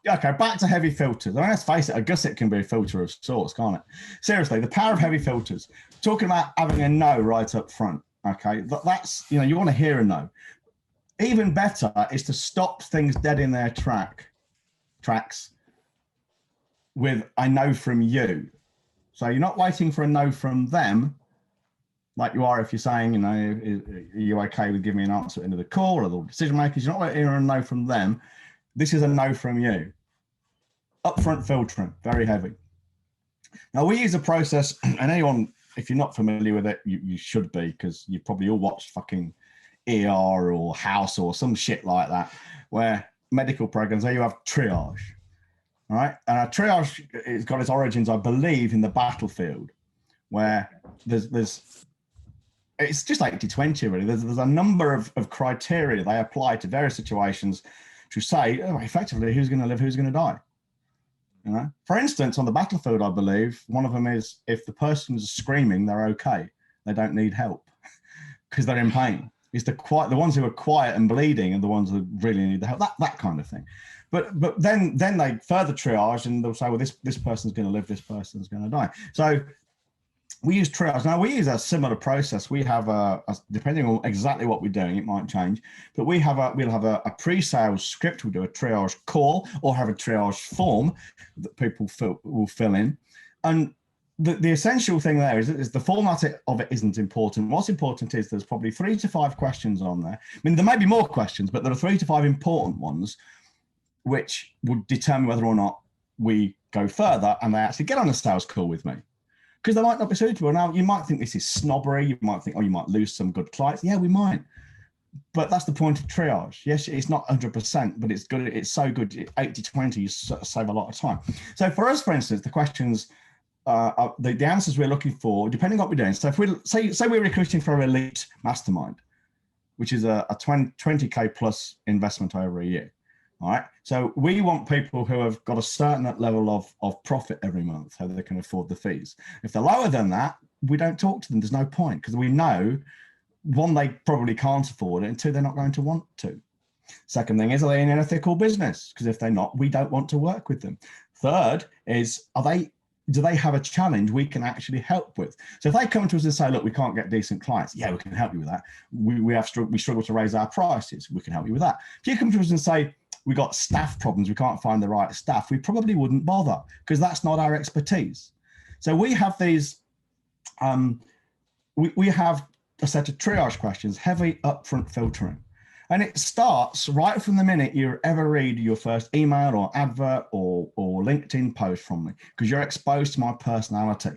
Okay, back to heavy filters. I mean, let's face it, a gusset can be a filter of sorts, can't it? Seriously, the power of heavy filters. Talking about having a no right up front. Okay, that's, you know, you want to hear a no. Even better is to stop things dead in their tracks with a no from you. So you're not waiting for a no from them, like you are if you're saying, you know, are you okay with giving me an answer at the end of the call, or the decision makers? You're not waiting for a no from them. This is a no from you. Upfront filtering, very heavy. Now we use a process, and anyone, if you're not familiar with it, you should be, because you've probably all watched fucking ER or House or some shit like that, where medical programs, there you have triage. All right, and triage has got its origins, I believe, in the battlefield, where there's it's just 80-20 really. There's a number of criteria they apply to various situations to say, oh, effectively, who's going to live, who's going to die. You know, for instance, on the battlefield, I believe one of them is if the person's screaming, they're okay, they don't need help because they're in pain. It's the ones who are quiet and bleeding and the ones that really need the help. That kind of thing. But then they further triage and they'll say, well, this person's going to live, this person's going to die. So we use triage. Now we use a similar process. We have depending on exactly what we're doing, it might change, but we'll have a pre-sales script. We'll do a triage call or have a triage form that people will fill in. And the essential thing there is the format of it isn't important. What's important is there's probably 3 to 5 questions on there. I mean, there may be more questions, but there are 3 to 5 important ones which would determine whether or not we go further and they actually get on a sales call with me. Because they might not be suitable. Now, you might think this is snobbery. You might think, oh, you might lose some good clients. Yeah, we might. But that's the point of triage. Yes, it's not 100%, but it's good. It's so good. 80-20, you save a lot of time. So for us, for instance, the questions, the answers we're looking for, depending on what we're doing. So if we say we're recruiting for an elite mastermind, which is a 20K plus investment over a year. All right. So we want people who have got a certain level of profit every month, so they can afford the fees. If they're lower than that, we don't talk to them. There's no point, because we know, one, they probably can't afford it, and 2, they're not going to want to. Second thing is, are they in an ethical business? Because if they're not, we don't want to work with them. Third is, do they have a challenge we can actually help with? So if they come to us and say, look, we can't get decent clients, yeah, we can help you with that. We struggle to raise our prices, we can help you with that. If you come to us and say, we got staff problems, we can't find the right staff, we probably wouldn't bother, because that's not our expertise. So we have these, we have a set of triage questions, heavy upfront filtering. And it starts right from the minute you ever read your first email or advert or LinkedIn post from me, because you're exposed to my personality.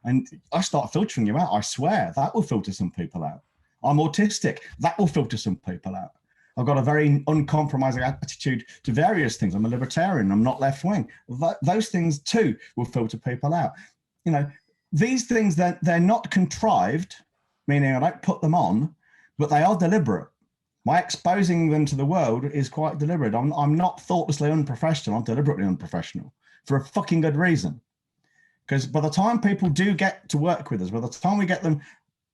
And I start filtering you out. I swear that will filter some people out. I'm autistic. That will filter some people out. I've got a very uncompromising attitude to various things. I'm a libertarian. I'm not left wing. Those things too will filter people out. You know, these things, they're not contrived, meaning I don't put them on, but they are deliberate. My exposing them to the world is quite deliberate. I'm not thoughtlessly unprofessional. I'm deliberately unprofessional for a fucking good reason. Because by the time people do get to work with us, by the time we get them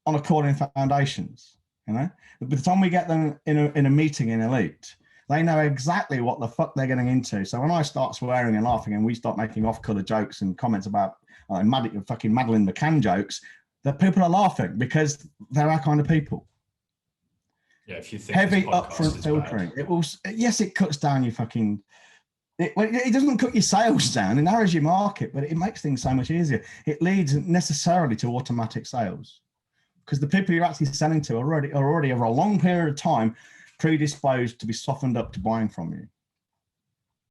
on a call in Foundations, you know, by the time we get them in a meeting in Elite, they know exactly what the fuck they're getting into. So when I start swearing and laughing and we start making off-color jokes and comments about fucking Madeline McCann jokes, the people are laughing because they're our kind of people. Yeah, if you think heavy upfront filtering, it will. Yes, it cuts down your fucking. It doesn't cut your sales down. It narrows your market, but it makes things so much easier. It leads necessarily to automatic sales, because the people you're actually selling to are already over a long period of time predisposed to be softened up to buying from you.